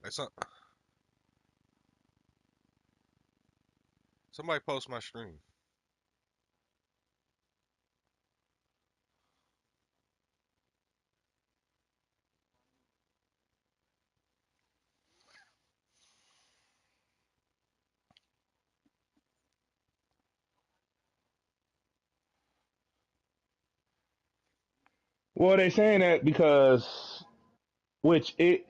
It's not, somebody post my stream. Well, they saying that because, which it's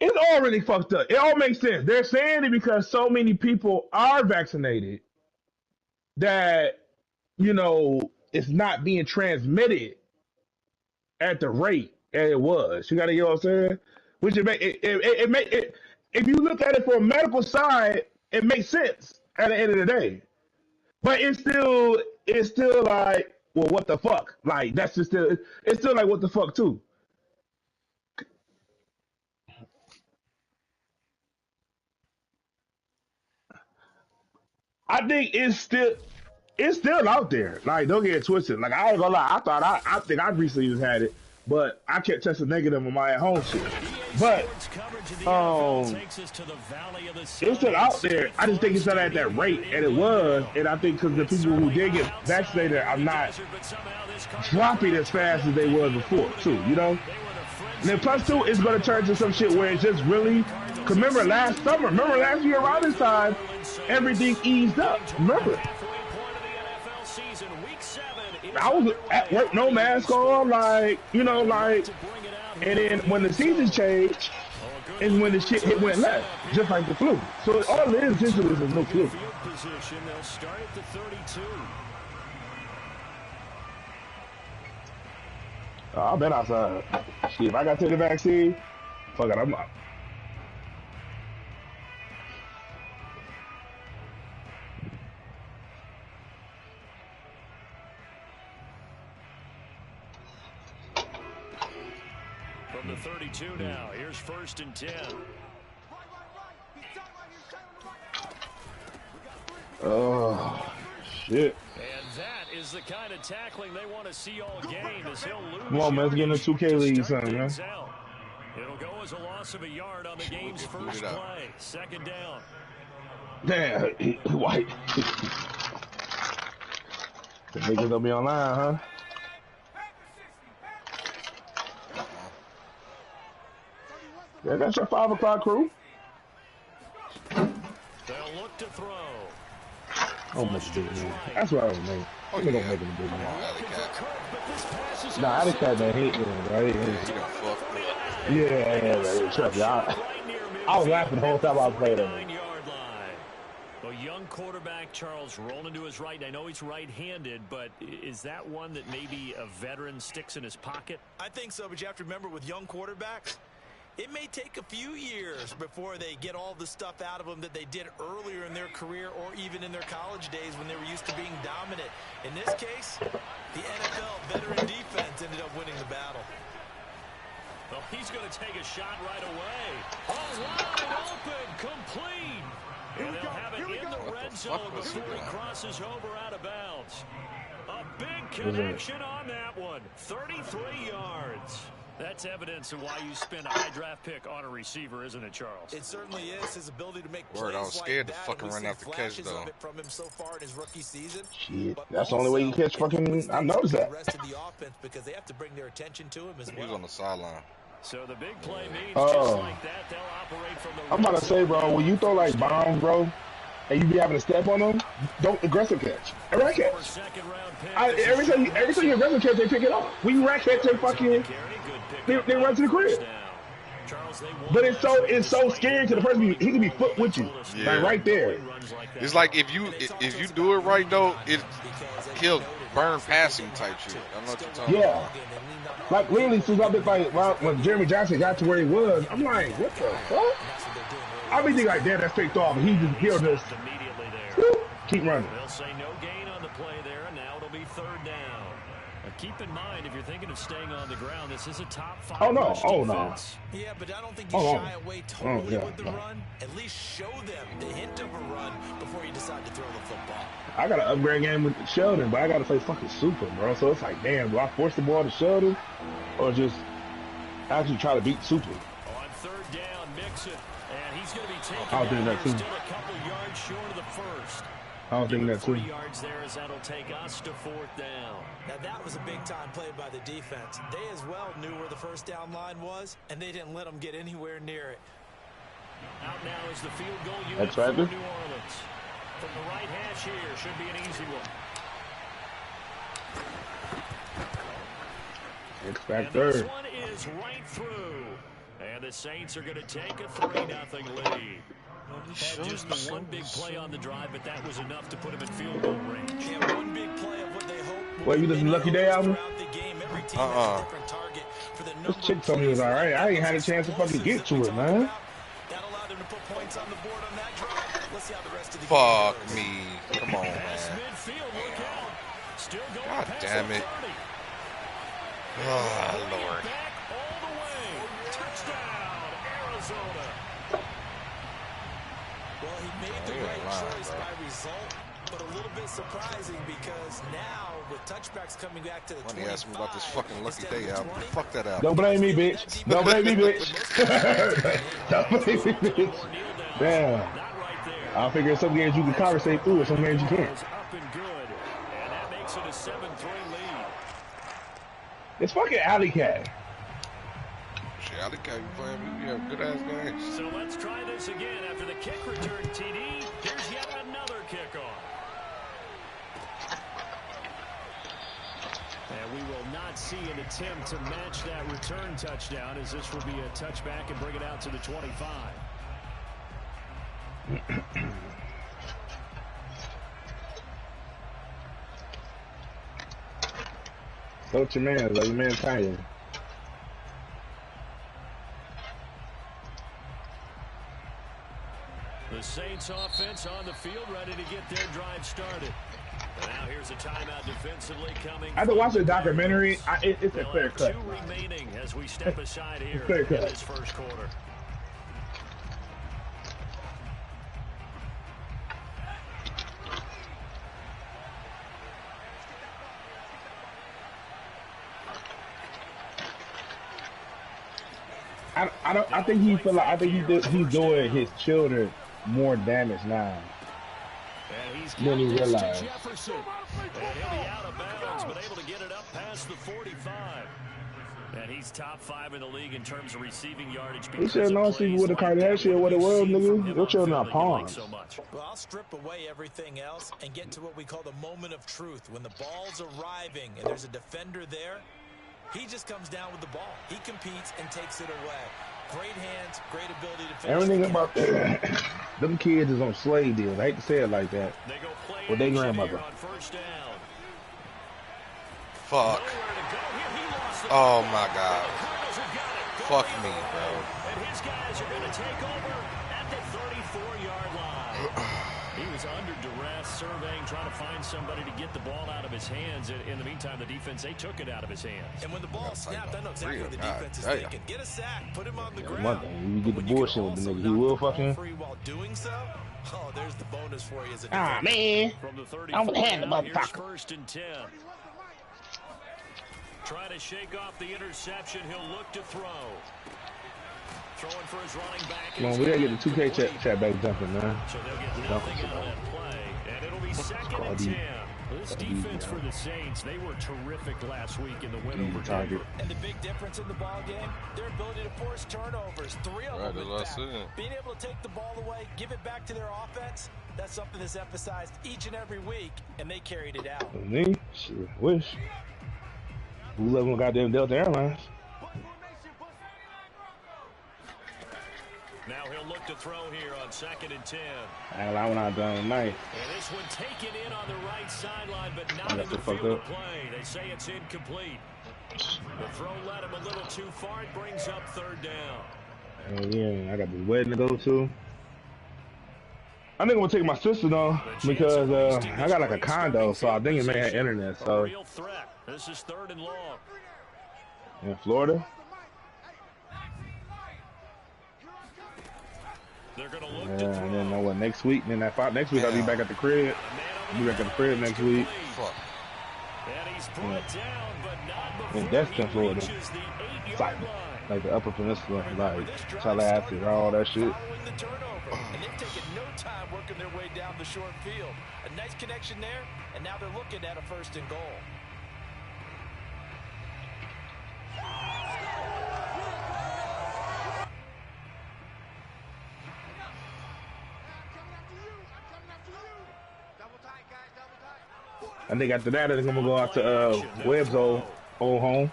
all really fucked up. It all makes sense. They're saying it because so many people are vaccinated that it's not being transmitted at the rate that it was. You got to, you know what I'm saying? Which it make it. If you look at it from a medical side, it makes sense at the end of the day. But it's still like, well, what the fuck? Like that's just still it's still like what the fuck too. I think it's still out there. Like don't get it twisted. Like I ain't gonna lie, I think I recently just had it, but I kept testing negative on my at home shit. But it's still out there. I just think it's not at that rate, and it was. And I think because the people who did get vaccinated are not dropping as fast as they were before, too. You know. And then plus two, it's gonna turn to some shit where it's just really. Cause remember last summer, remember last year around this time, everything eased up. Remember, I was at work, no mask on, like and then when the season changed, is when the shit went left, just like the flu. So all it is essentially is no flu. I've been outside. Shit, if I got to take the vaccine, fuck it, I'm not. From the 32 now, here's 1st and 10. Oh, shit. And that is the kind of tackling they want to see all game as he'll lose. Come on, man, let's get in the 2K league, something, man. It'll go as a loss of a yard on the game's first play. 2nd down. Damn, white. The niggas gonna be online, huh? Yeah, that's your 5 o'clock crew. They'll look to throw. Oh, make a big man. That's what I was making. Oh, They yeah. gonna make it a big man. Alley-cat. Nah, Alley Cat man hate me, right? Yeah, he done fucked me. Yeah, trust me. I was laughing the whole time I was playing him. A young quarterback, Charles, rolling to his right. And I know he's right-handed, but is that one that maybe a veteran sticks in his pocket? I think so, but you have to remember with young quarterbacks, it may take a few years before they get all the stuff out of them that they did earlier in their career or even in their college days when they were used to being dominant. In this case, the NFL veteran defense ended up winning the battle. Well, he's going to take a shot right away. Oh, wide open, complete. And they'll have it in the red zone before he crosses over out of bounds. A big connection on that one. 33 yards. That's evidence of why you spend a high draft pick on a receiver, isn't it, Charles? It certainly is. His ability to make Word, I was scared like to that, fucking run out the catch, though. From him so far in his rookie season. Shit, that's the only way you catch fucking. I noticed that. The rest of the offense because they have to bring their attention to him as well. He was on the sideline. So the big play means just like that, they'll operate from the. I'm about to say, bro, when you throw like bombs, bro, and you be having to step on them, don't aggressive catch. A rat catch. Every time you aggressive catch, they pick it up. When you rat catch, they fucking they run to the crib. But it's so scary to the person. He can be foot with you, like right there. It's like if you do it right though, he'll burn passing type shit. I know what you're talking about. Like literally, since I've been like when Jeremy Johnson got to where he was, I'm like, what the fuck? I be thinking like, damn, that's picked off, and he'll just keep running. They'll say no gain on the play there, and now it'll be 3rd down. Now keep in mind, if you're thinking of staying on the ground, this is a top 5. Oh no! Oh no! Yeah, but I don't think you shy away totally with the run. At least show them the hint of a run before you decide to throw the football. I got an upgrade game with Sheldon, but I got to play fucking Super, bro. So it's like, damn, do I force the ball to Sheldon or just actually try to beat Super? On 3rd down, makes it, and he's going to be taken I was down thinking that here too. still a couple yards short of the first. I was thinking that too. 3 yards there as that'll take us to 4th down. Now, that was a big-time play by the defense. They as well knew where the first down line was, and they didn't let them get anywhere near it. Out now is the field goal unit That's for right. New Orleans. From the right hash here, should be an easy one. It's back And third. this one is right through. And the Saints are going to take a 3-0 lead. Had just the one big play on the drive, but that was enough to put him in field goal range. Yeah, one big play of what they hope. Wait, you listen to Lucky Day album? This chick told me it was alright. I ain't had a chance to fucking get to it, man. Fuck me. Come on, man. God damn it. Oh, Lord. Well, he made the right choice by result, but a little bit surprising because now with touchbacks coming back to the 25. When he asked me about this fucking Lucky Day album, fuck that album. Don't blame me, bitch. Don't blame me, bitch. Don't blame me, bitch. Damn. I figure some games you can conversate through, and some games you can't. Up and good, and that makes it a 7-3 lead. It's fucking Alley Cat. Shit, I think you playing me. You have good ass games. So let's try this again after the kick return TD. Here's yet another kickoff. And we will not see an attempt to match that return touchdown, as this will be a touchback and bring it out to the 25. Coach your man, like your man tired. The Saints offense on the field, ready to get their drive started. And now here's a timeout defensively coming. I had to watch the documentary. It's a clear cut. 2 remaining as we step aside here Clear in cut. this first quarter. I think he feel like he's doing his children more damage now than he realized. Jefferson. And he'll be out of bounds, but able to get it up past the 45. And he's top 5 in the league in terms of receiving yardage. He should have known see with the Kardashian what it was, nigga. Your children are pawns. So much. Well, I'll strip away everything else and get to what we call the moment of truth. When the ball's arriving and there's a defender there, he just comes down with the ball. He competes and takes it away. Great hands, great ability to finish. Everything about them kids is on slave deals. I hate to say it like that. They go play With their action grandmother. here on first down. Fuck. Nowhere to go here. He lost the Oh, ball. my God. The Cardinals have got it. Fuck Going me, forward. bro. And his guys are going to take over at the 34-yard line. He was under duress, surveying, trying to find somebody to get the ball out of his hands. In the meantime, the defense, they took it out of his hands. And when the ball snapped, I know exactly what the defense is God, thinking. Get a sack, put him on the ground. One thing, you get the When you can bullshit with the also nigga, he knock will the ball fucking. free while doing so. Oh, there's the bonus for you as a Ah defender. man, From the 34 I'm gonna hand the now, here's motherfucker. 1st and 10. Trying to shake off the interception. He'll look to throw. Throwing for his running back. Come on, we gotta get the 2K chat back jumping, man. So they'll get nothing out of that play. And it'll be 2nd and 10. This defense for the Saints, they were terrific last week in the win over Denver. And the big difference in the ball game, their ability to force turnovers. 3 of Right, them, in that's fact. what I said. Being able to take the ball away, give it back to their offense, that's something that's emphasized each and every week, and they carried it out. Me? Shit, wish. Who love them goddamn Delta Airlines? Now he'll look to throw here on 2nd and 10. I lie when I done tonight. And this one taken in on the right sideline, but not got in the the fuck field of up. play. They say it's incomplete. The throw led him a little too far. It brings up 3rd down. Oh yeah, I got this wedding to go to. I think I'm gonna take my sister though, because I got like a condo, so I think it may have internet. A So real threat. This is 3rd and long. in Florida, They're going to look yeah, to and throw. then know what next week. Then next week I'll be back at the crib. I'll be back at the crib next week. Fuck. And he's brought down, but not In before Destin, he Florida. reaches the 8-yard Sorry. line. like the Upper Peninsula, Remember, like this drive Tallahassee, started all off that shit. following the turnover, and they've taken no time working their way down the short field. A nice connection there, and now they're looking at a 1st and goal. I think after that, I think I'm gonna go out to Webb's old home.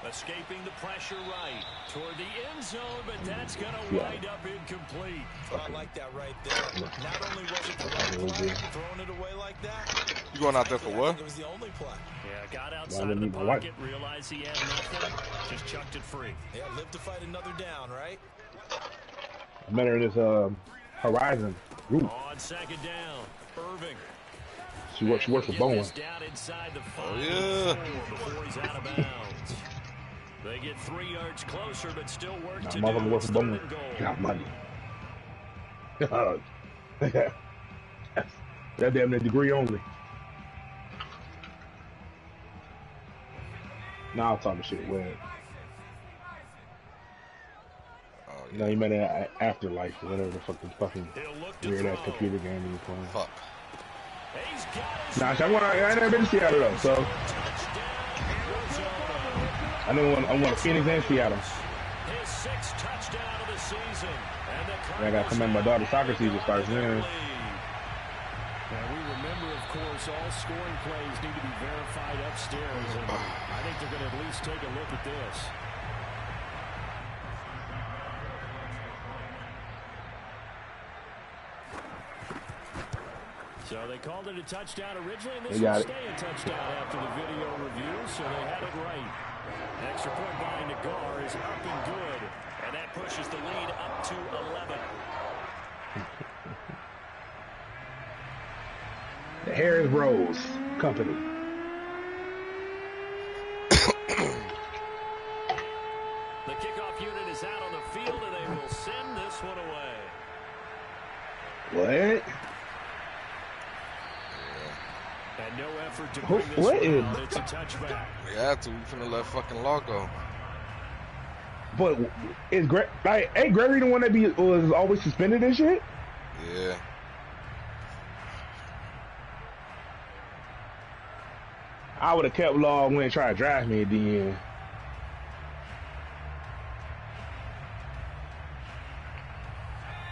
Escaping the pressure right toward the end zone, but that's going to wind up incomplete. I like that right there. Not only was it the right play, throwing it away like that. You going out there for what? It was the only play. Yeah, got outside of the pocket, realized he had nothing, just chucked it free. Yeah, live to fight another down, right? I met her in this Horizon group. On 2nd down, Irving. She works for Bowen. Down inside the 5 Oh, yeah. Before he's out of bounds. They get 3 yards closer, but still work to do. Motherfucker work for Bowen. Got money. That damn near degree only. Now I'm talking shit. Web. Oh, You know, you met an Afterlife or whatever the fucking weird ass computer game you playing. Fuck. Nah, I never been to Seattle though, so I want Phoenix and Seattle. His 6th touchdown of the season. I gotta come in. My daughter's soccer season starts soon. And we remember, of course, all scoring plays need to be verified upstairs. And I think they're going to at least take a look at this. So they called it a touchdown originally, and this will stay a touchdown after the video review, so they had it right. Extra point by Nagar is up and good, and that pushes the lead up to 11. The Harris Rose Company. The kickoff unit is out on the field, and they will send this one away. What? And no effort to bring this one out. It's a touchback. We had to. We finna let fucking Law go. But is ain't Gregory the one that was always suspended and shit? Yeah. I would have kept Law when try to drive me at the end.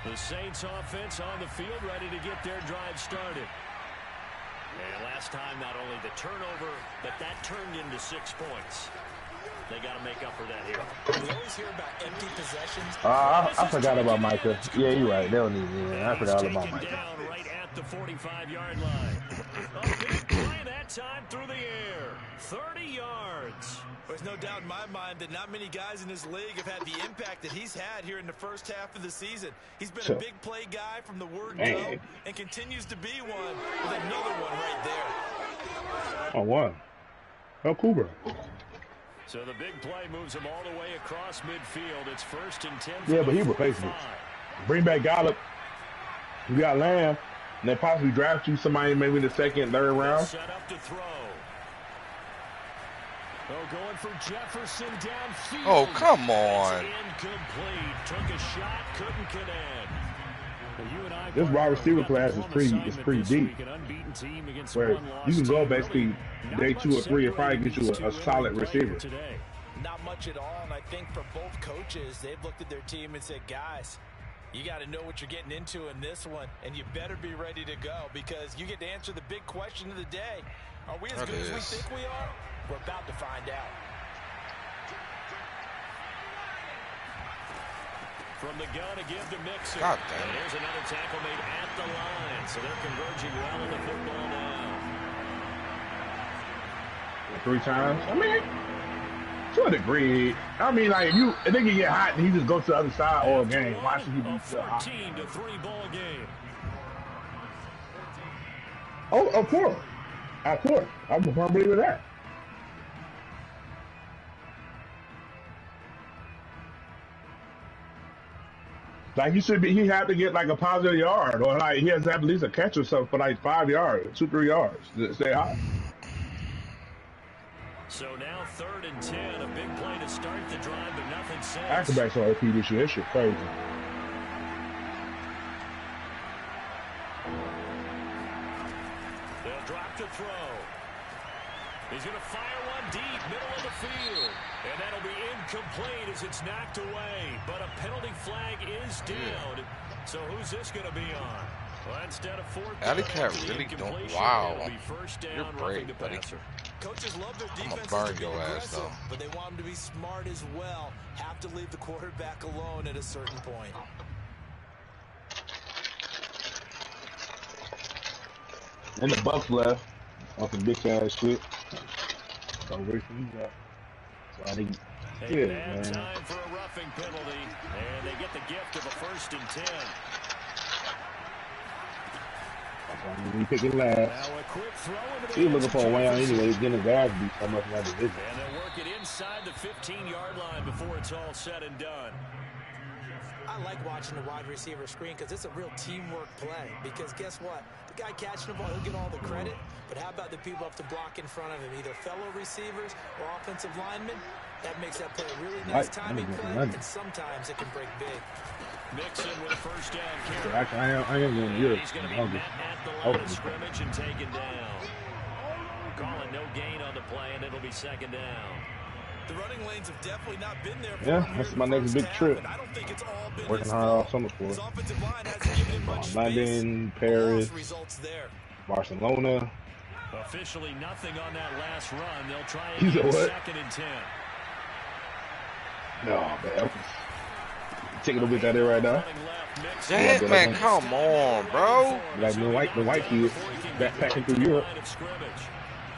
The Saints offense on the field, ready to get their drive started. And last time, not only the turnover, but that turned into 6 points. They got to make up for that here. We always hear about empty possessions. I forgot about Micah. Yeah, you're right. They don't need me. I forgot about Micah. Down right at the 45-yard line. A big play that time through the air. 30 yards. There's no doubt in my mind that not many guys in this league have had the impact that he's had here in the first half of the season. He's been a big play guy from the word go and continues to be one with another one right there. Oh, one. Oh, Cooper. So the big play moves him all the way across midfield. It's 1st and 10. Yeah, but he replaced it. Bring back Gallup. You got Lamb. And they possibly draft you somebody maybe in the 2nd, 3rd round. Set up to throw. Going for Jefferson downfield. Oh, come on. Incomplete. Took a shot, couldn't connect. This wide receiver class is pretty deep. Where you can go basically day 2 or 3 and probably get you a solid receiver. Not much at all, and I think for both coaches, they've looked at their team and said, guys, you got to know what you're getting into in this one, and you better be ready to go because you get to answer the big question of the day. Are we as good as we think we are? We're about to find out. From the gun, a give to Mixon. God damn. And there's another tackle made at the line, so they're converging well on the football now. 3 times. I mean, to a degree. I mean, like, if they can get hot and he just goes to the other side all game. Why should he be so hot? 14-3 ball game. Oh, of course. Of course. I'm a firm believer of that. Like, he had to get like a positive yard, or like he has to have at least a catch or something for like 5 yards, 2-3 yards to stay hot. So now 3rd and 10, a big play to start the drive, but nothing since. Acrobats are OP this year. That shit crazy. They'll drop to throw. He's going to fire one deep, middle of the field. And that'll be incomplete as it's knocked away. But a penalty flag is down. So who's this going to be on? Well, instead of 4th Alley cat really don't. Wow. You're brave, buddy. Coaches love their I'm defenses gonna burn to be your ass, aggressive, though. but they want them to be smart as well. Have to leave the quarterback alone at a certain point. And the Bucks left on some bitch ass shit. So where from you got? So I think, yeah, man. Time for a roughing penalty, and they get the gift of a 1st and 10. We picking last. Now a quick throw into He was looking for a way out anyway. He's getting his ass beat so much in that division. And they'll work it inside the 15-yard line before it's all said and done. I like watching the wide receiver screen because it's a real teamwork play. Because guess what? The guy catching the ball, he'll get all the credit. But how about the people up to block in front of him? Either fellow receivers or offensive linemen. That makes that play a really nice timing play. And sometimes it can break big. Mixon with a 1st down carry. Actually, I am going to do it. He's going to be met at the line of scrimmage and taken down. Calling no gain on the play, and it'll be 2nd down. The running lanes have definitely not been there for yeah, that's my next big trip. I don't think it's all been working hard all summer for it. London, Paris, Barcelona. Officially nothing on that last run. They'll try He's again, a what? 2nd and 10. No, man. Taking a bit out there right now. Damn, man, come on, bro. Like the white kids backpacking through Europe.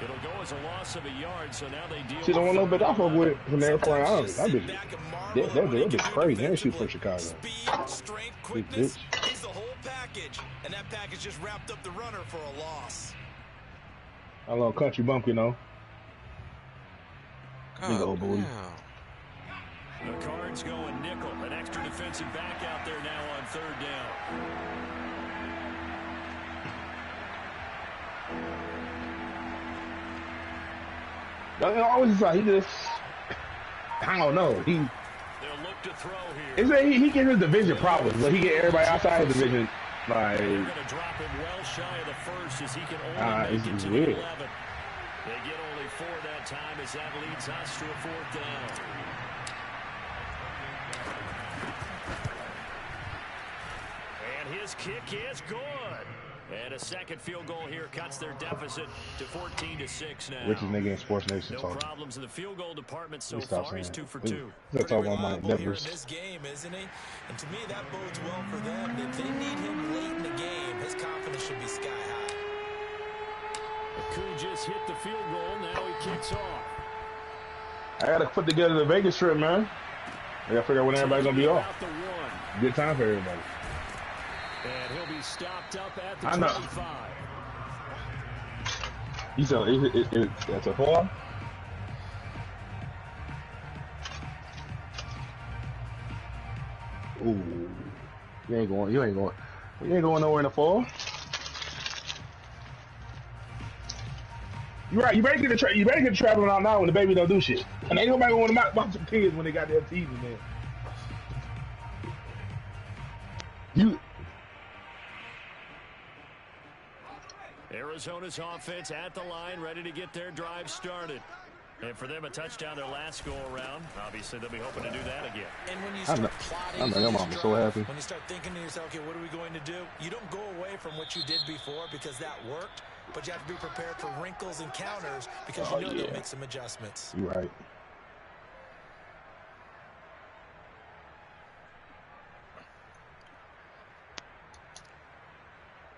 It'll go as a loss of a yard, so now they deal. She don't want no bitch I fuck with from the airport. That bitch crazy. That shoot for Chicago. Speed, strength, quickness. He's the whole package, and that package just wrapped up the runner for a loss. A little country bump, you know. God, old boy. The Cards going nickel. An extra defensive back out there now on 3rd down. Always like he just, I don't know. They'll look to throw here. It's like he get his division problems, but he get everybody outside his division. Like, they're going to drop him well shy of the 1st as he can only make it to the 11. They get only 4 that time as that leads us to a 4th down. And his kick is good. And a 2nd field goal here cuts their deficit to 14-6 now. Richest nigga in Sports Nation. No problems in the field goal department so far. He's 2 for 2. That's all about my endeavors. In this game, isn't he? And to me, that bodes well for them. If they need him late in the game, his confidence should be sky high. Could just hit the field goal. Now he kicks off. I gotta put together the Vegas trip, man. I gotta figure out when everybody's gonna be off. Good time for everybody. And he'll be stopped up at the 25. You said that's a 4? Ooh, you ain't going nowhere in the 4. You're right. You better get the traveling out now when the baby don't do shit. And ain't nobody want to watch some kids when they got their TV, man. Arizona's offense at the line, ready to get their drive started. And for them, a touchdown their last go-around. Obviously, they'll be hoping to do that again. And when you start plotting, so happy. When you start thinking to yourself, okay, what are we going to do? You don't go away from what you did before because that worked, but you have to be prepared for wrinkles and counters because you know they'll make some adjustments. You're right.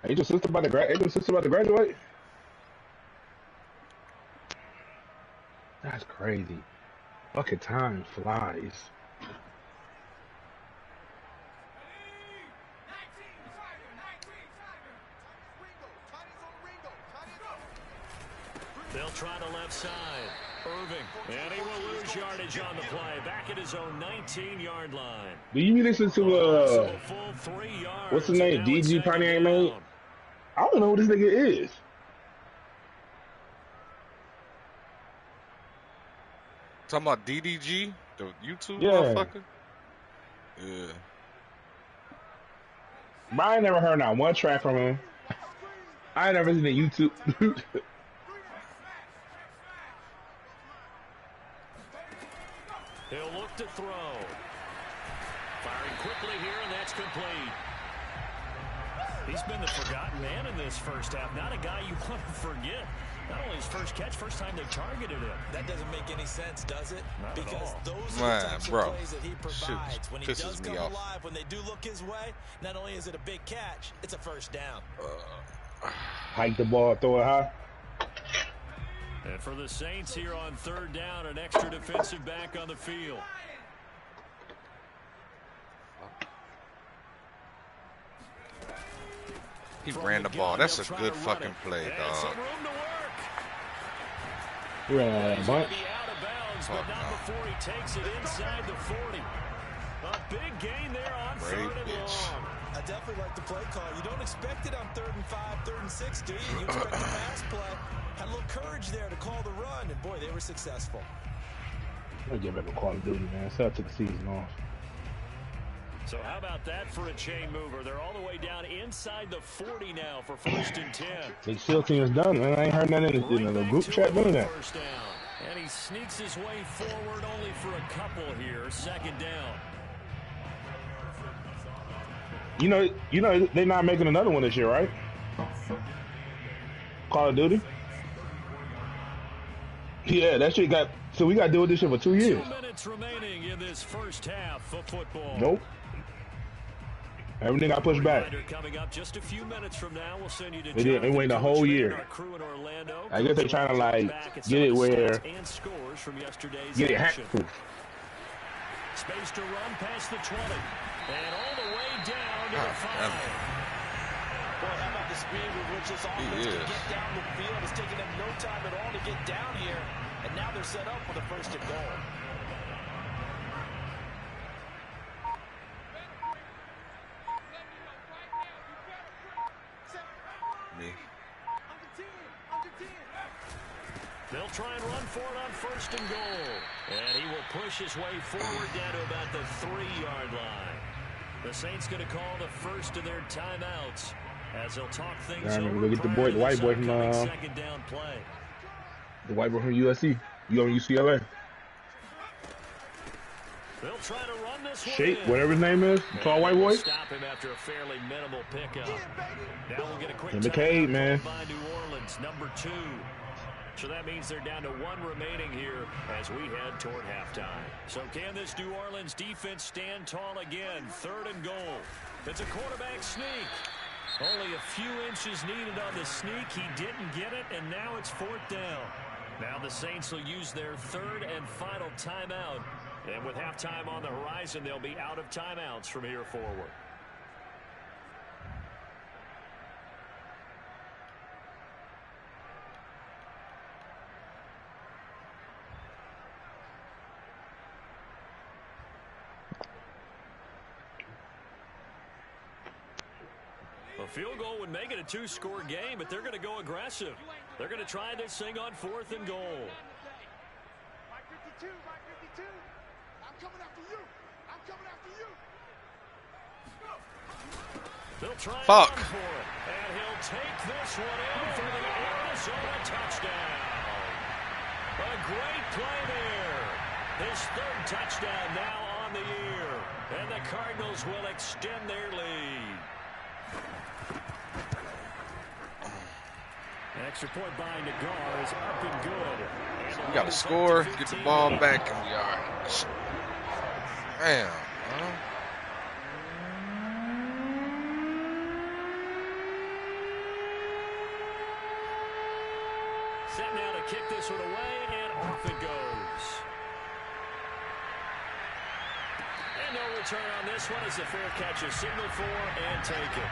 Ain't your sister about to graduate? That's crazy. Fucking time flies. They'll try the left side. Irving. And he will lose yardage on the play. Back at his own 19-yard line. Do you listen to what's his name? DG Pontiac made? I don't know who this nigga is. Talking about DDG, the YouTube Yeah. motherfucker. Yeah. But I ain't never heard not one track from him. I ain't never seen a YouTube. He'll look to throw. Firing quickly here, and that's complete. He's been the forgotten man in this first half. Not a guy you want to forget. Not only his first catch, first time they targeted him. That doesn't make any sense, does it? Not because at all. those are Man, the types bro. of plays that he provides. When he Pisses does me come off. alive, when they do look his way, not only is it a big catch, it's a first down. Hike the ball, throw it high. And for the Saints here on third down, an extra defensive back on the field. He ran the ball. That's a good fucking play, dog. He ran out of that bunch. Out of bounds, but not before he takes it inside the 40. A big gain there on third and long. I definitely like the play call. You don't expect it on 3rd and 5, 3rd and 6, do you? You expect the pass play. Had a little courage there to call the run, and boy, they were successful. I'll give it a Call of Duty, man. So I took the season off. So how about that for a chain mover? They're all the way down inside the 40 now for 1st and 10. The SEAL team is done, man. I ain't heard nothing in the group chat doing that. First down. And he sneaks his way forward only for a couple here. 2nd down. You know, they're not making another one this year, right? Call of Duty. Yeah, that shit got. So we got to deal with this shit for 2 years. 2 minutes remaining in this first half of football. Nope. Everything got pushed back. Coming up just a few minutes from now, we'll send you to They wait a whole year. I guess they're trying to like get it where get it hack proof. Space to run past the 20 and all the way down to the 5. Boy, how about the speed with which this offense can get down the field? It's taking them no time at all to get down here, and now they're set up for the 1st and goal. They'll try and run for it on 1st and goal. And he will push his way forward down to about the 3-yard line. The Saints going to call the first of their timeouts as they'll talk things over. Look at the white boy from 2nd down play. The white boy from USC. You on UCLA? They'll try to run this Shape, whatever his name is, tall white boy. Stop him after a fairly minimal pickup. Now we'll get a quick McCabe, man. By New Orleans, number 2. So that means they're down to 1 remaining here as we head toward halftime. So can this New Orleans defense stand tall again? 3rd and goal. It's a quarterback sneak. Only a few inches needed on the sneak. He didn't get it, and now it's 4th down. Now the Saints will use their 3rd and final timeout. And with halftime on the horizon, they'll be out of timeouts from here forward. A field goal would make it a 2-score game, but they're going to go aggressive. They're going to try this thing on 4th and goal. They'll try and run for it, and he'll take this one in for the Arizona touchdown. A great play there. His 3rd touchdown now on the year, and the Cardinals will extend their lead. Extra point by Nagar is up and good. We got to score, get the ball back, and we are. Damn, huh? Set now to kick this one away, and off it goes. And no return on this one as the fair catch is signaled for and taken.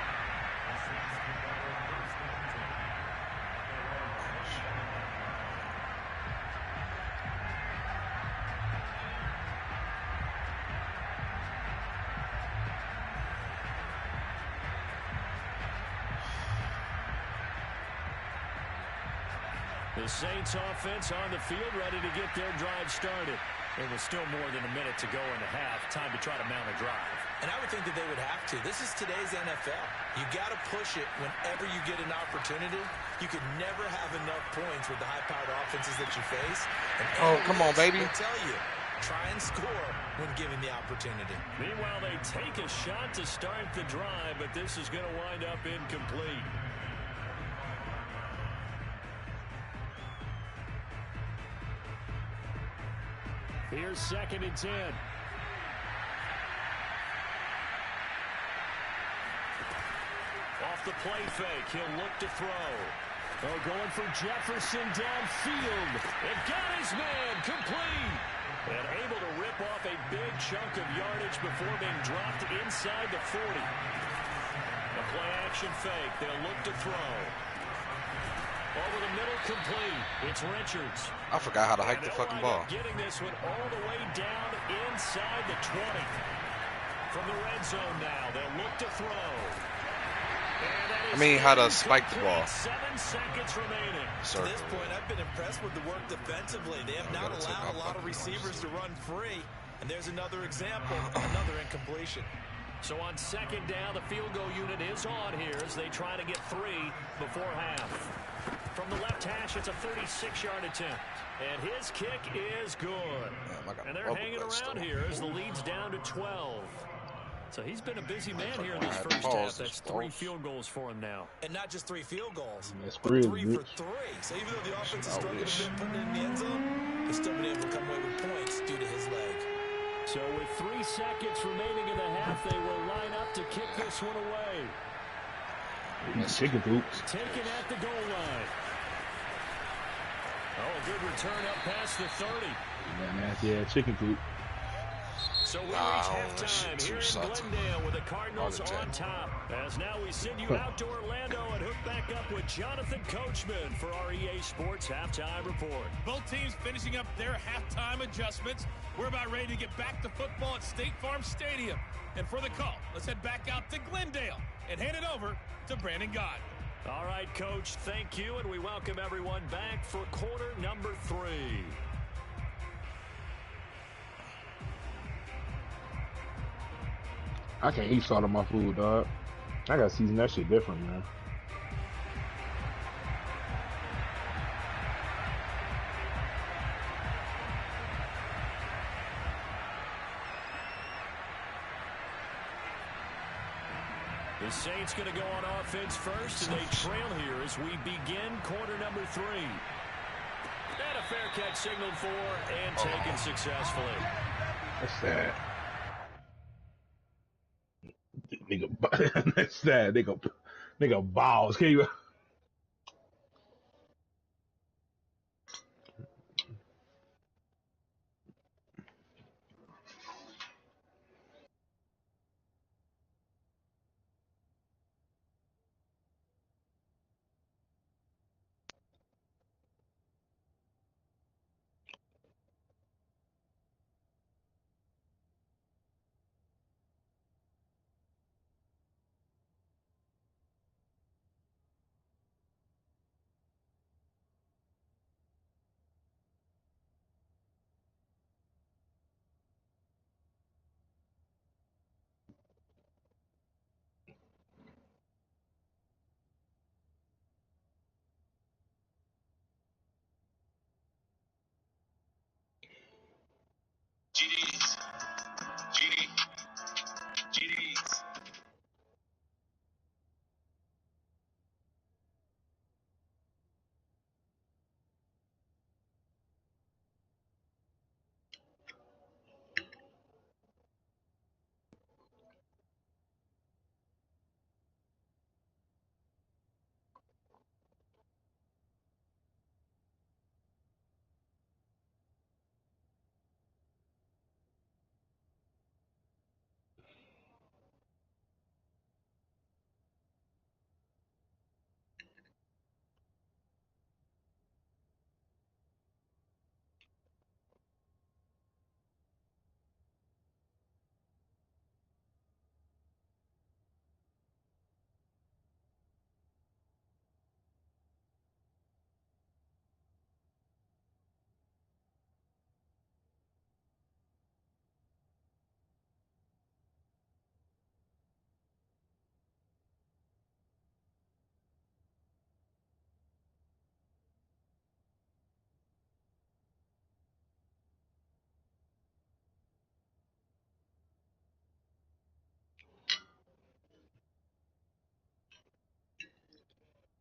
The Saints offense on the field ready to get their drive started. It was still more than a minute to go in the half. Time to try to mount a drive. And I would think that they would have to. This is today's NFL. You got to push it whenever you get an opportunity. You could never have enough points with the high-powered offenses that you face. And Oh, come on, baby. Will tell you, try and score when given the opportunity. Meanwhile, they take a shot to start the drive, but this is going to wind up incomplete. Here's 2nd and 10. Off the play fake, he'll look to throw. Oh, going for Jefferson downfield. It got his man complete. And able to rip off a big chunk of yardage before being dropped inside the 40. The play action fake, they'll look to throw. Over the middle, complete. It's Richards. I forgot how to hike the fucking ball. Getting this one all the way down inside the 20. From the red zone now, they'll look to throw. I mean, how to spike the ball. 7 seconds remaining. To this point, I've been impressed with the work defensively. They have not allowed a lot of receivers to run free. And there's another example, another incompletion. So on 2nd down, the field goal unit is on here as they try to get 3 before half. From the left hash, it's a 36-yard attempt. And his kick is good. And they're hanging around here as the lead's down to 12. So he's been a busy man here in this first half. That's 3 field goals for him now. And not just 3 field goals, That's but crazy, 3 Rich. for 3. So even though the offense is struggling a bit putting it in the end zone, he's still been able to come away with points due to his leg. So with 3 seconds remaining in the half, they will line up to kick this one away. Chicken hoops. Taken at the goal line. Oh, a good return up past the 30. Yeah, chicken coop. So we reach halftime here in Glendale with the Cardinals on top. As now we send you out to Orlando and hook back up with Jonathan Coachman for our EA Sports Halftime Report. Both teams finishing up their halftime adjustments. We're about ready to get back to football at State Farm Stadium. And for the call, let's head back out to Glendale and hand it over to Brandon Gott. All right, Coach, thank you, and we welcome everyone back for quarter number 3. I can't eat salt on my food, dog. I gotta season that shit different, man. The Saints going to go on offense first, and they trail here as we begin quarter number 3. And a fair catch signaled for and taken successfully. That's sad. Nigga, that's sad. Nigga balls. Can you? GDs. GDs.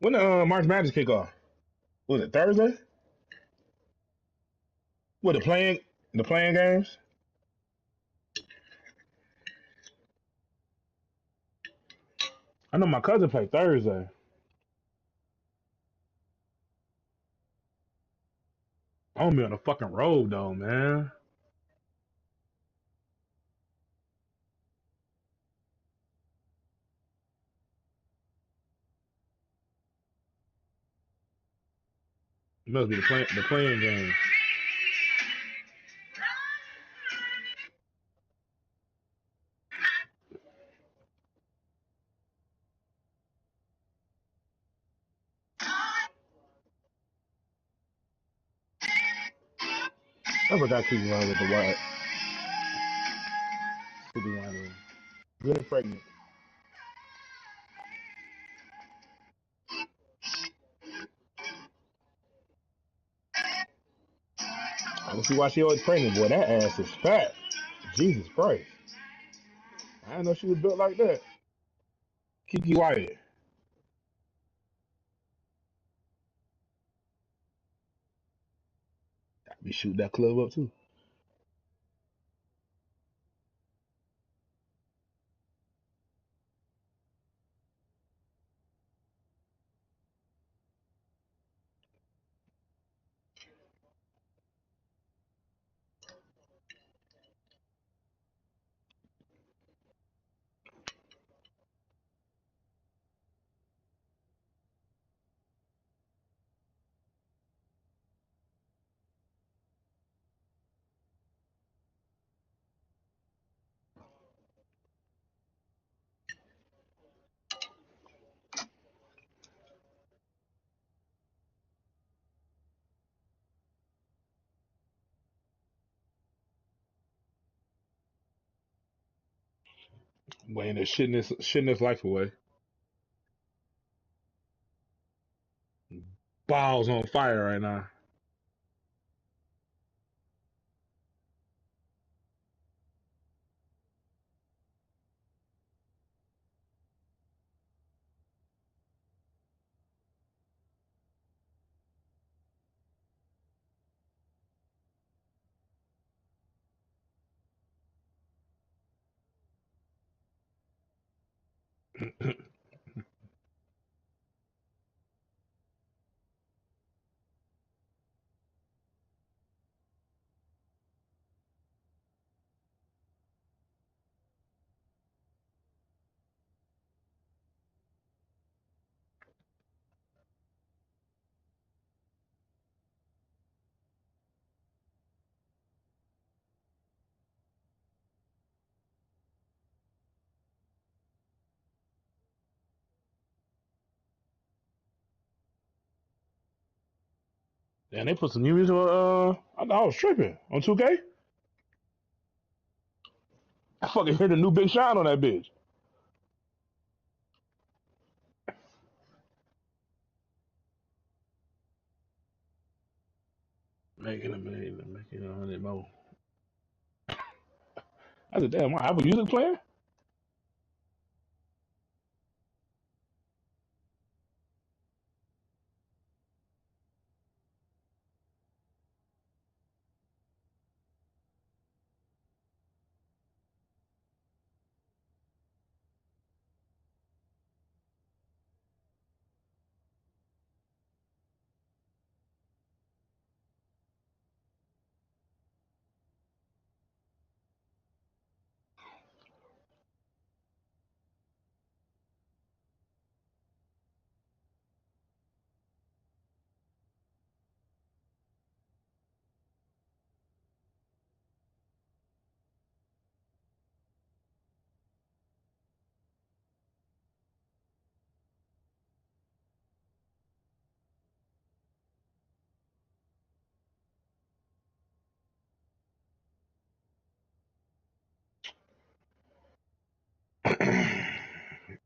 When the March Madness kick off? Was it Thursday? What the playing games? I know my cousin played Thursday. I'm gonna be on the fucking road though, man. It must be the playing game. I forgot Kiki Wine with the white. Kiki Wine. Good pregnant. I can see why she always pregnant. Boy, that ass is fat. Jesus Christ. I didn't know she was built like that. Kiki Wyatt. I be shooting that club up too. Wayne is shitting his life away. Balls on fire right now. And they put some new music on. I thought I was tripping on 2K. I fucking heard a new Big Sean on that bitch. Making a million, making 100 more. I said, damn, I have a music player?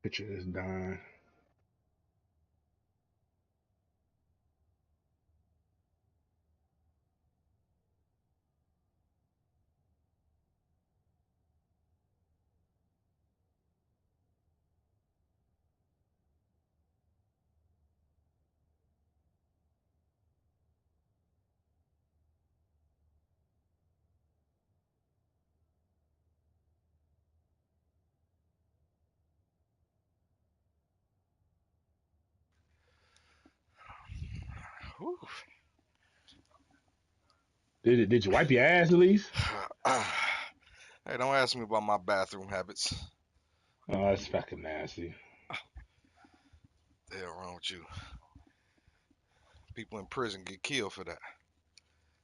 Picture this dying. Whew. Did you wipe your ass at least? Hey, don't ask me about my bathroom habits. Oh, that's fucking nasty. The hell wrong with you? People in prison get killed for that.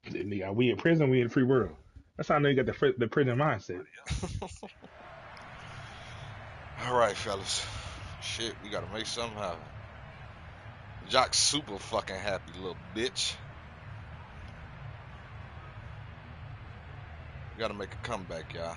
Nigga, we in prison, we in the free world. That's how I know you got the prison mindset. All right, fellas. Shit, we gotta make something happen. Jock's super fucking happy, little bitch. We gotta make a comeback, y'all.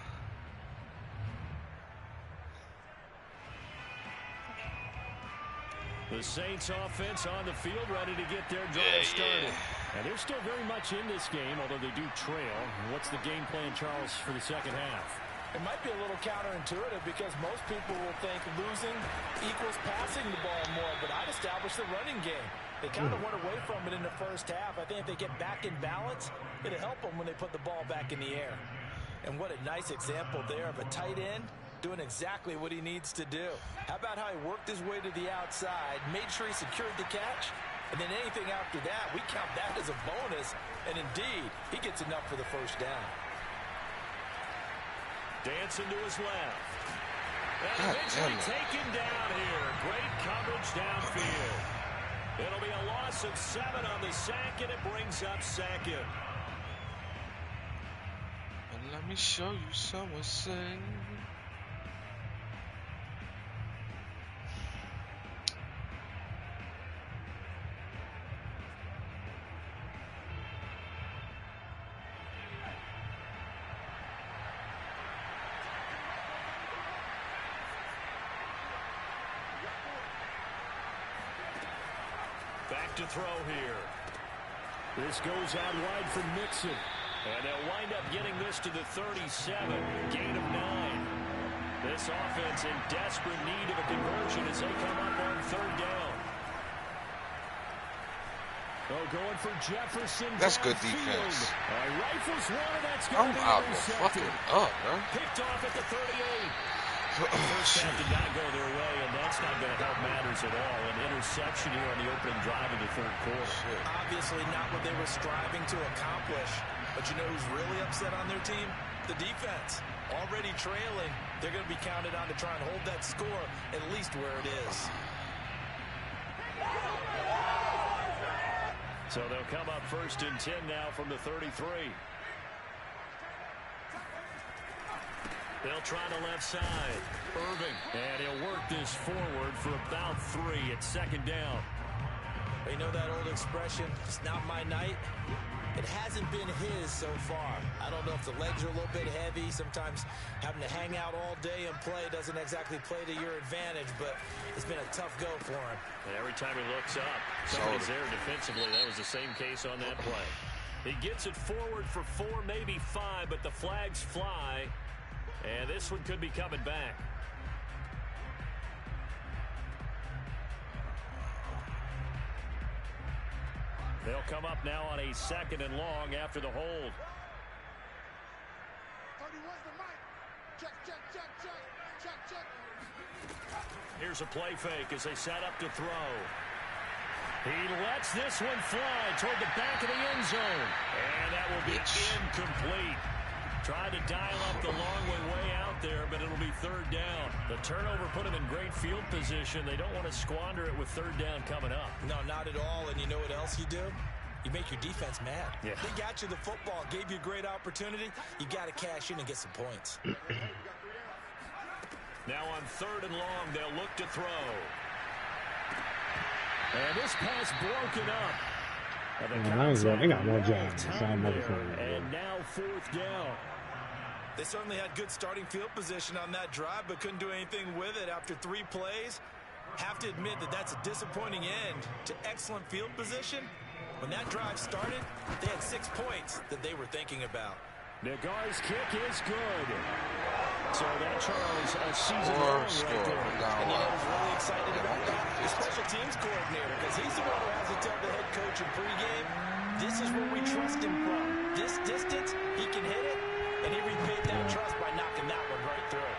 The Saints offense on the field, ready to get their drive started. And they're still very much in this game, although they do trail. What's the game plan, Charles, for the second half? It might be a little counterintuitive because most people will think losing equals passing the ball more, but I'd establish the running game. They kind of went away from it in the first half. I think if they get back in balance, it'll help them when they put the ball back in the air. And what a nice example there of a tight end doing exactly what he needs to do. How about how he worked his way to the outside, made sure he secured the catch, and then anything after that, we count that as a bonus, and indeed, he gets enough for the first down. Dancing to his left. And eventually taken down here. Great coverage downfield. It'll be a loss of 7 on the sack, and it brings up second. And let me show you someone say. Back to throw here. This goes out wide from Mixon. And they'll wind up getting this to the 37. Gain of 9. This offense in desperate need of a conversion as they come up on third down. Oh, going for Jefferson. That's good defense. Rifles one, that's I'm going to be out intercepted. fucking up, bro. Picked off at the 38. Oh, First shit. half did not go their way, and that's not going to help matters at all. An interception here on the opening drive of the third quarter. Obviously not what they were striving to accomplish. But you know who's really upset on their team? The defense. Already trailing, they're going to be counted on to try and hold that score at least where it is. So they'll come up first and 10 now from the 33. They'll try the left side. Irving. And he'll work this forward for about 3 at second down. You know that old expression, it's not my night? It hasn't been his so far. I don't know if the legs are a little bit heavy. Sometimes having to hang out all day and play doesn't exactly play to your advantage, but it's been a tough go for him. And every time he looks up, somebody's there defensively. That was the same case on that play. He gets it forward for 4, maybe 5, but the flags fly. And this one could be coming back. They'll come up now on a 2nd and long after the hold. Here's a play fake as they set up to throw. He lets this one fly toward the back of the end zone. And that will be incomplete. Tried to dial up the long way out there, but it'll be third down. The turnover put them in great field position. They don't want to squander it with third down coming up. No, not at all. And you know what else you do? You make your defense mad. Yeah. They got you the football, gave you a great opportunity. You got to cash in and get some points. Now on 3rd and long, they'll look to throw. And this pass broken up. They got one job. And now 4th down. They certainly had good starting field position on that drive, but couldn't do anything with it after 3 plays. Have to admit that that's a disappointing end to excellent field position. When that drive started, they had 6 points that they were thinking about. Nagar's kick is good. So that, Charles, a season long right there. And you know who's really excited about that? The special teams coordinator, because he's the one who has to tell the head coach in pregame, this is where we trust him from. This distance, he can hit it, and he repaid that trust by knocking that one right through.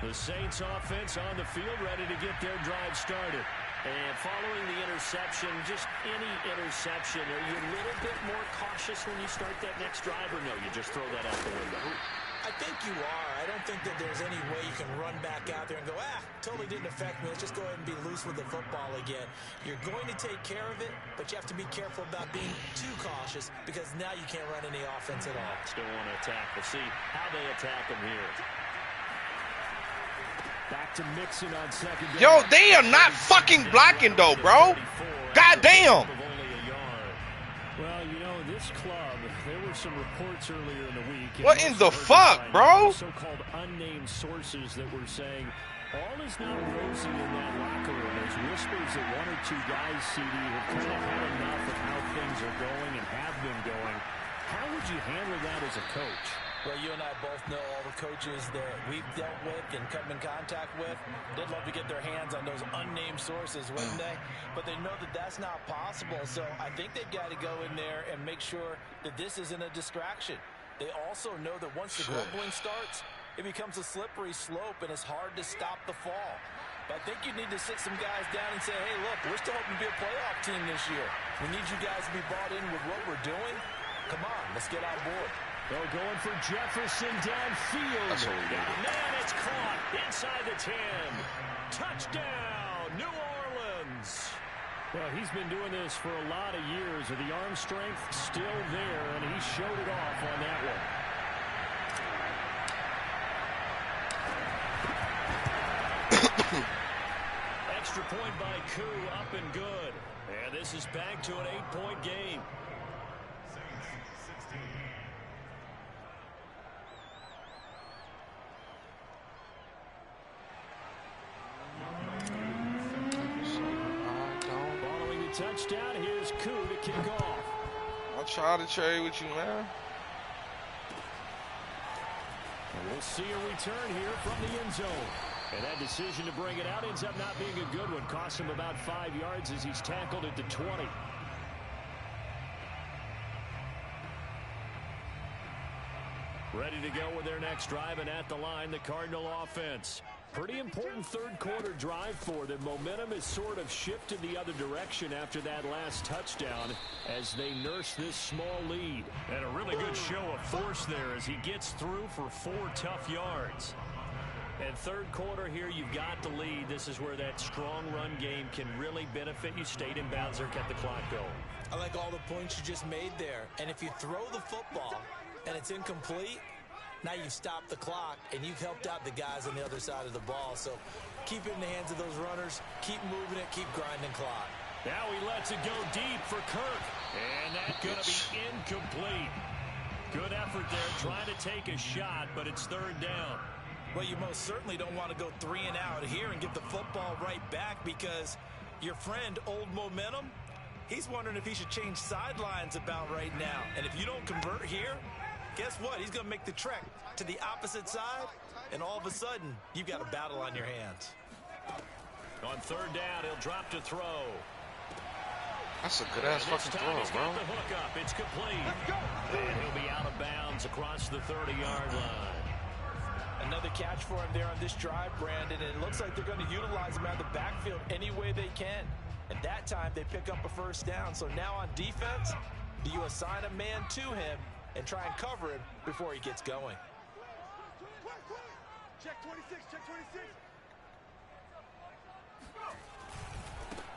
The Saints offense on the field, ready to get their drive started. And following the interception, just any interception, are you a little bit more cautious when you start that next drive, or no, you just throw that out the window? I think you are. I don't think that there's any way you can run back out there and go, totally didn't affect me. Let's just go ahead and be loose with the football again. You're going to take care of it, but you have to be careful about being too cautious because now you can't run any offense at all. Still want to attack. We'll see how they attack them here. Back to Mixon on second down. Yo, they are not fucking blocking though, bro. Goddamn. Well, you know, this club, there were some reports earlier in the week. What in the fuck, bro? So-called unnamed sources that were saying all is not rosy in that locker room. There's whispers that one or two guys, CD, have kind of had enough of how things are going and have been going. How would you handle that as a coach? Well, you and I both know all the coaches that we've dealt with and come in contact with. They'd love to get their hands on those unnamed sources, wouldn't they? But they know that that's not possible. So I think they've got to go in there and make sure that this isn't a distraction. They also know that once the grumbling starts, it becomes a slippery slope and it's hard to stop the fall. But I think you need to sit some guys down and say, hey, look, we're still hoping to be a playoff team this year. We need you guys to be bought in with what we're doing. Come on, let's get on board. They're going for Jefferson downfield. That's what we did. Man, it's caught inside the 10. Touchdown, New Orleans. Well, he's been doing this for a lot of years. The arm strength still there, and he showed it off on that one. Extra point by Koo, up and good. And this is back to an 8-point game. Touchdown. Here's Koo to kick off. I'll try to trade with you, man. We'll see a return here from the end zone. And that decision to bring it out ends up not being a good one. Cost him about 5 yards as he's tackled at the 20. Ready to go with their next drive, and at the line, the Cardinal offense. Pretty important third quarter drive for them. Momentum has sort of shifted the other direction after that last touchdown as they nurse this small lead. And a really good show of force there as he gets through for 4 tough yards. And third quarter here, you've got the lead. This is where that strong run game can really benefit you. Stayed in bounds or kept the clock going. I like all the points you just made there. And if you throw the football and it's incomplete, now you've stopped the clock, and you've helped out the guys on the other side of the ball. So keep it in the hands of those runners. Keep moving it. Keep grinding clock. Now he lets it go deep for Kirk. And that's going to be incomplete. Good effort there, trying to take a shot, but it's third down. Well, you most certainly don't want to go 3 and out here and get the football right back because your friend, Old Momentum, he's wondering if he should change sidelines about right now. And if you don't convert here, guess what? He's going to make the trek to the opposite side, and all of a sudden, you've got a battle on your hands. On third down, he'll drop to throw. That's a good-ass fucking throw, bro. The hook up. It's complete. And he'll be out of bounds across the 30-yard line. Another catch for him there on this drive, Brandon, and it looks like they're going to utilize him out of the backfield any way they can. At that time, they pick up a first down. So now on defense, do you assign a man to him and try and cover him before he gets going? Check 26, check 26.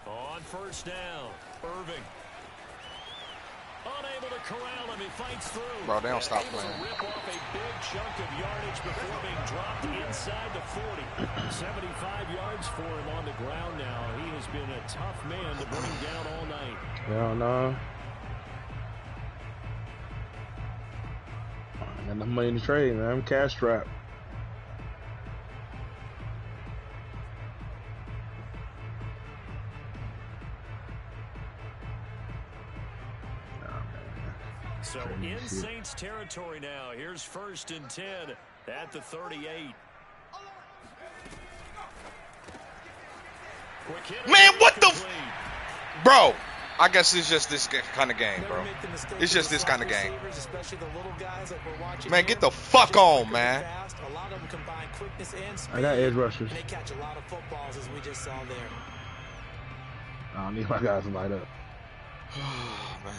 On first down, Irving. Unable to corral him, he fights through. Bro, they don't stop playing. Able to rip off a big chunk of yardage before being dropped inside the 40. 75 yards for him on the ground now. He has been a tough man to bring down all night. Hell no. I got enough money to trade, man. I'm cash strapped. So in Saints territory now. Here's 1st and 10 at the 38. Man, what the... Bro, I guess it's just this kind of game, bro. It's just this kind of game. Especially the little guys like we're watching Man, here, get the fuck just on, quicker man. and fast. A lot of them combine quickness and speed. I got edge rushers. And they catch a lot of footballs, as we just saw there. I don't need my guys to light up. Oh, man.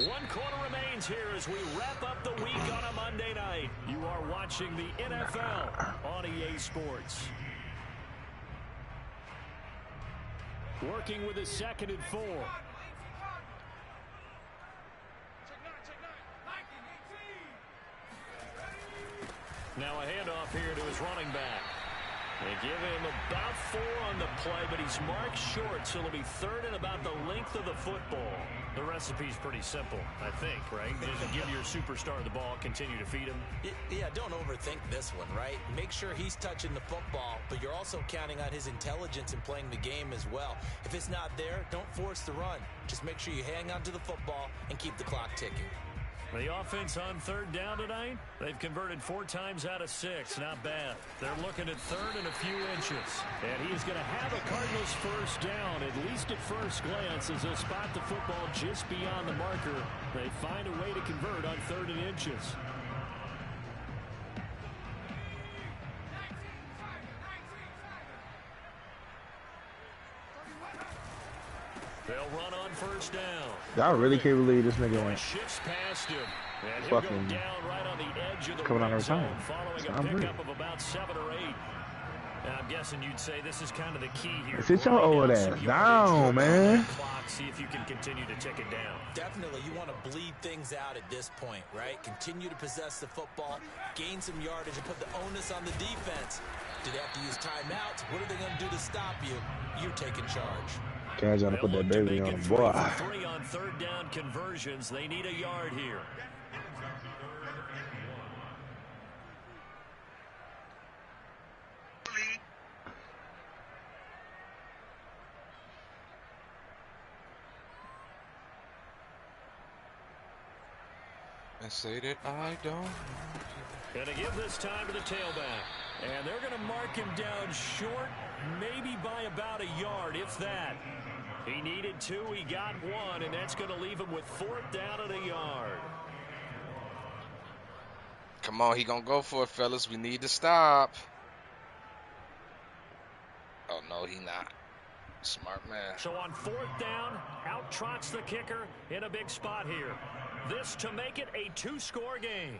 One quarter remains here as we wrap up the week on a Monday night. You are watching the NFL on EA Sports. Working with a 2nd and 4. Now a handoff here to his running back. They give him about 4 on the play, but he's marked short, so it'll be 3rd and about the length of the football. The recipe's pretty simple, I think, right? Just give your superstar the ball, continue to feed him. Yeah, don't overthink this one, right? Make sure he's touching the football, but you're also counting on his intelligence in playing the game as well. If it's not there, don't force the run. Just make sure you hang on to the football and keep the clock ticking. The offense on 3rd down tonight, they've converted 4 times out of 6. Not bad. They're looking at 3rd and a few inches. And he's going to have a Cardinals first down, at least at first glance, as they'll spot the football just beyond the marker. They find a way to convert on 3rd and inches. They'll run on first down. Y'all really can't believe this nigga went. Shifts past him. And Fucking he'll go down right on the edge of the coming on red our zone, time. following I'm a free. pickup of about 7 or 8. And I'm guessing you'd say this is kind of the key here. Sit your old ass down, man. Clock, see if you can continue to tick it down. Definitely, you want to bleed things out at this point, right? Continue to possess the football, gain some yardage, and put the onus on the defense. Do they have to use timeouts? What are they going to do to stop you? You're taking charge. Can't trying to put that baby on him, boy. 3 on 3rd down conversions. They need a yard here. And say that I don't. Going to give this time to the tailback. And they're going to mark him down short, maybe by about a yard, if that. He needed 2, he got 1, and that's going to leave him with 4th down and a yard. Come on, he gonna go for it, fellas. We need to stop. Oh, no, he not. Smart man. So on 4th down, out trots the kicker in a big spot here. This to make it a 2-score game.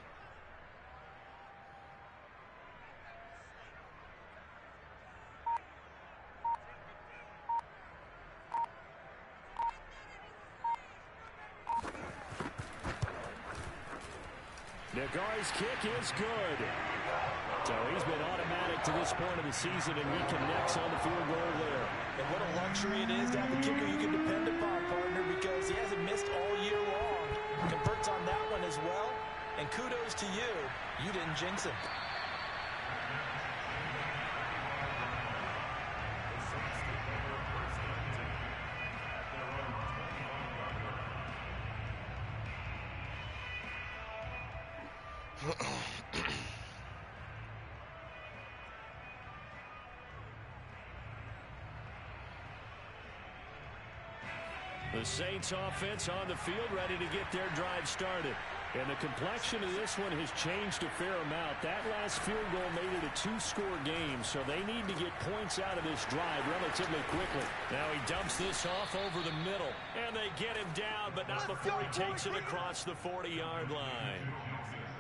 Nagari's kick is good. So he's been automatic to this point of the season, and he connects on the field goal there. And what a luxury it is to have a kicker you can depend upon, partner, because he hasn't missed all year long. Converts on that one as well. And kudos to you. You didn't jinx him. The Saints offense on the field ready to get their drive started. And the complexion of this one has changed a fair amount. That last field goal made it a 2-score game, so they need to get points out of this drive relatively quickly. Now he dumps this off over the middle, and they get him down, but not before he takes it across the 40-yard line.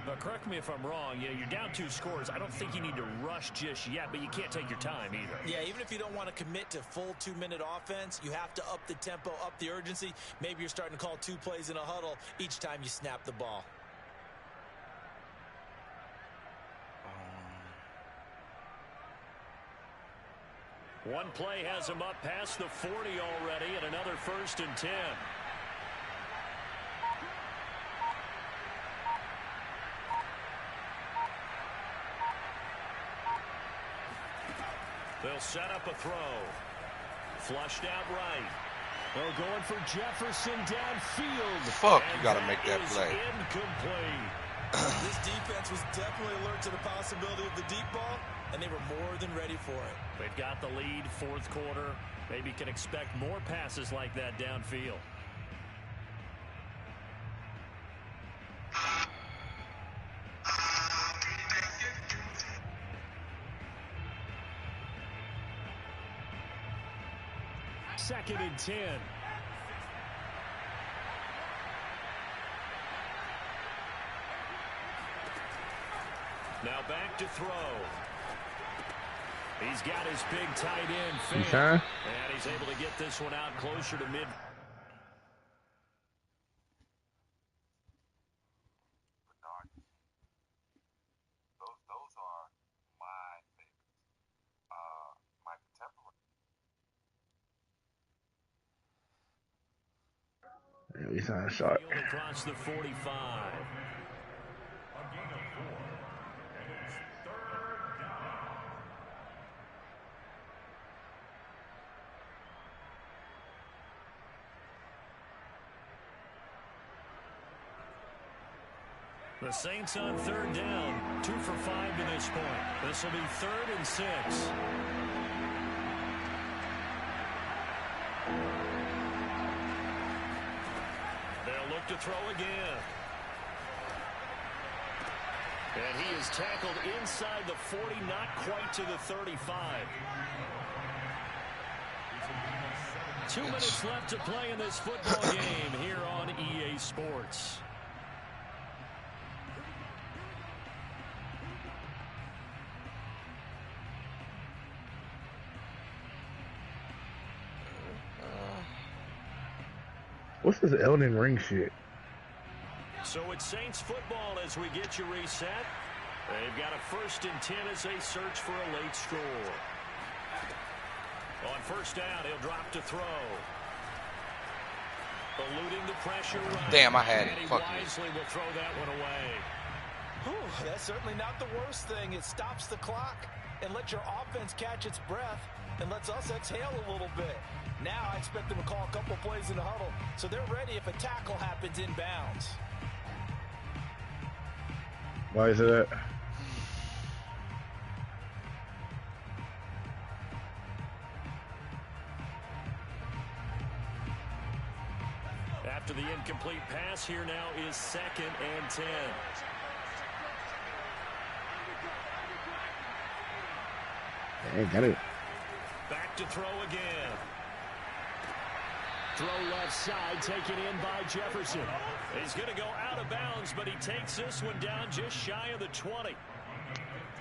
But correct me if I'm wrong, you're down 2 scores. I don't think you need to rush just yet, but you can't take your time either. Yeah, even if you don't want to commit to full 2-minute offense, you have to up the tempo, up the urgency. Maybe you're starting to call 2 plays in a huddle each time you snap the ball. One play has him up past the 40 already, and another 1st and 10. They'll set up a throw. Flushed out right. They're going for Jefferson downfield. Fuck, you gotta make that play. Incomplete. This defense was definitely alert to the possibility of the deep ball, and they were more than ready for it. They've got the lead, fourth quarter. Maybe can expect more passes like that downfield. Second and 10. Now back to throw. He's got his big tight end fan. And he's able to get this one out closer to mid. Those are my favorites. My contemporary. Yeah, we sound sharp. Across the 45. The Saints on third down, 2 for 5 to this point. This will be 3rd and 6. They'll look to throw again. And he is tackled inside the 40, not quite to the 35. 2 minutes left to play in this football game here on EA Sports. What's this Elden Ring shit? So it's Saints football as we get you reset. They've got a 1st and 10 as they search for a late score. On first down, he'll drop to throw. Eluding the pressure right. Damn, I had and it. he Fuck wisely will throw that one away. Whew, that's certainly not the worst thing. It stops the clock and lets your offense catch its breath and lets us exhale a little bit. Now I expect them to call a couple plays in the huddle, so they're ready if a tackle happens inbounds. Why is it that? After the incomplete pass, here now is 2nd and 10. Hey, got it. Back to throw again. Throw left side, taken in by Jefferson. He's going to go out of bounds, but he takes this one down just shy of the 20.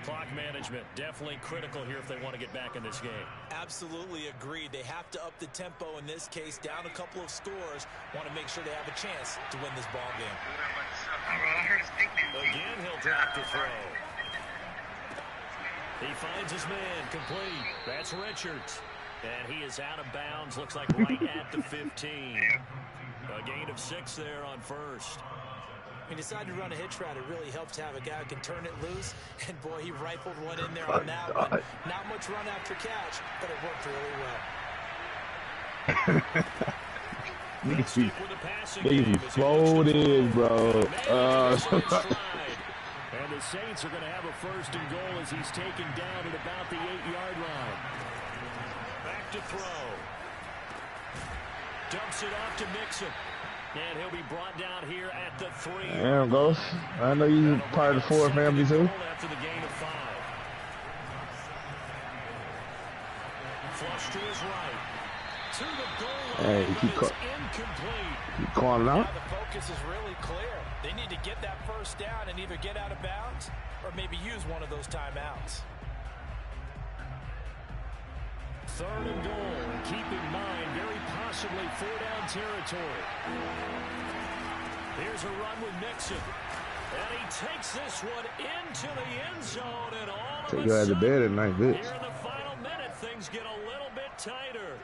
Clock management, definitely critical here if they want to get back in this game. Absolutely agreed. They have to up the tempo in this case, down a couple of scores. Want to make sure they have a chance to win this ball game. Again, he'll drop to throw. He finds his man, complete. That's Richards. And he is out of bounds, looks like right at the 15. A gain of 6 there on first. He decided to run a hitch route. It really helps to have a guy who can turn it loose. And, boy, he rifled one in there on that one. Not much run after catch, but it worked really well. Niggas floated, bro. And the Saints are going to have a 1st and goal as he's taken down at about the 8-yard line. Back to throw. Dumps it off to Mixon. And he'll be brought down here at the 3. Damn, Ghost. I know you part of the 4 family, too. After the gain of 5. Flush to his right. To the goal line. Hey, keep incomplete. Keep calling out. Now the focus is really clear. They need to get that 1st down and either get out of bounds or maybe use one of those timeouts. 3rd and goal. Keep in mind, very possibly 4-down territory. Here's a run with Mixon. And he takes this one into the end zone. And all of a sudden, bed at night, bitch. here in the final minute, things get a little bit tighter.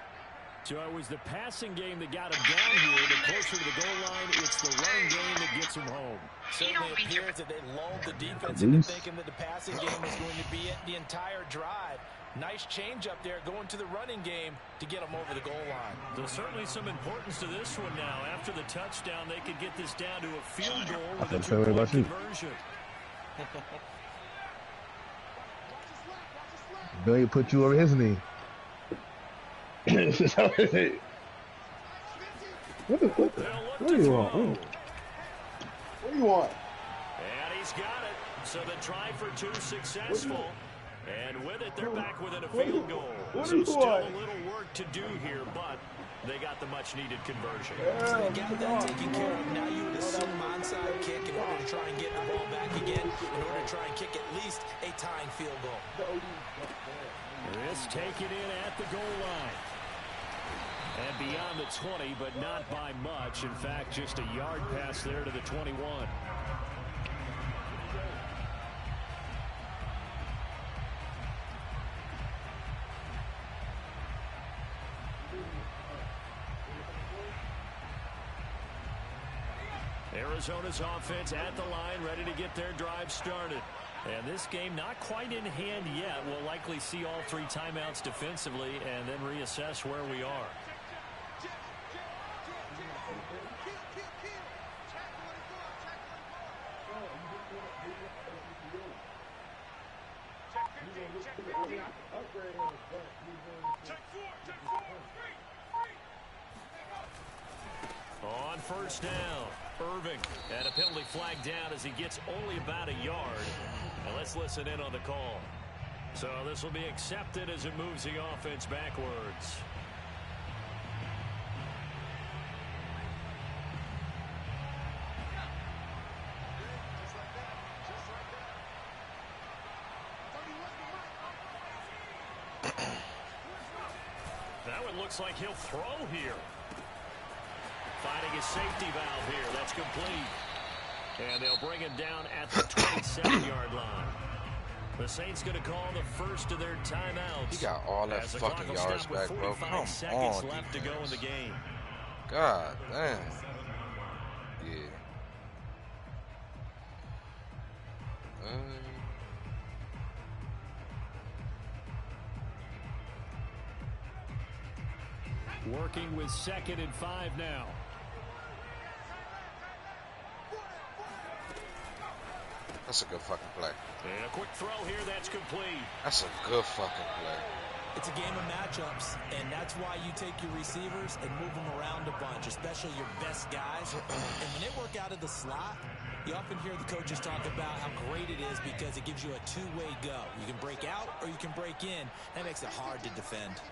So it was the passing game that got him down here. The closer to the goal line, it's the running game that gets him home. Certainly appears that they lulled the defense into thinking that the passing game was going to be it the entire drive. Nice change up there going to the running game to get them over the goal line. There's certainly some importance to this one now. After the touchdown, they could get this down to a field goal with a 2-point conversion. Billy put you over his knee. What do you want? What do you want? And he's got it. So the try for two successful. And with it, they're back within a field goal. So still a little work to do here, but they got the much-needed conversion. So they got that taken care of. Now you would assume onside kick in order to try and get the ball back again, in order to try and kick at least a tying field goal. This taken in at the goal line. And beyond the 20, but not by much. In fact, just a yard pass there to the 21. Arizona's offense at the line, ready to get their drive started. And this game not quite in hand yet. We'll likely see all three timeouts defensively and then reassess where we are. On first down, Irving, and a penalty flag down as he gets only about a yard. And let's listen in on the call. So this will be accepted as it moves the offense backwards. That one looks like he'll throw here. Finding his safety valve here. That's complete. And they'll bring him down at the 27-yard line. The Saints going to call the first of their timeouts. He got all that fucking yards back, bro. Come on, seconds left to go in the game. God damn. Yeah. Working with 2nd and 5 now. That's a good fucking play. And a quick throw here, that's complete. That's a good fucking play. It's a game of matchups, and that's why you take your receivers and move them around a bunch, especially your best guys. And when they work out of the slot, you often hear the coaches talk about how great it is because it gives you a two-way go. You can break out or you can break in. That makes it hard to defend.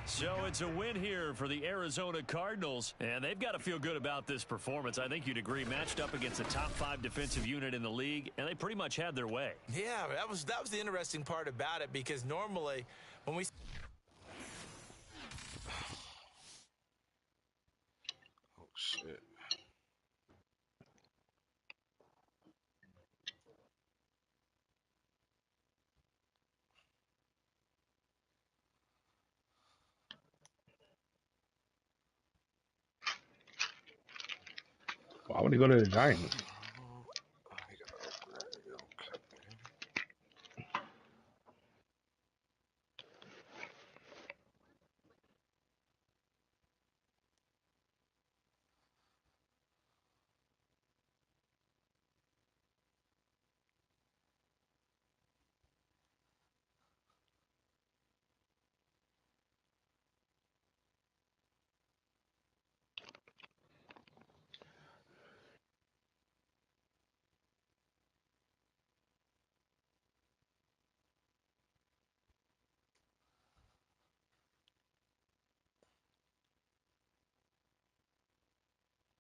So it's a win here for the Arizona Cardinals, and they've got to feel good about this performance. I think you'd agree, matched up against a top 5 defensive unit in the league, and they pretty much had their way. Yeah, that was the interesting part about it, because normally when we... Oh, shit. Why would he go to the Giants?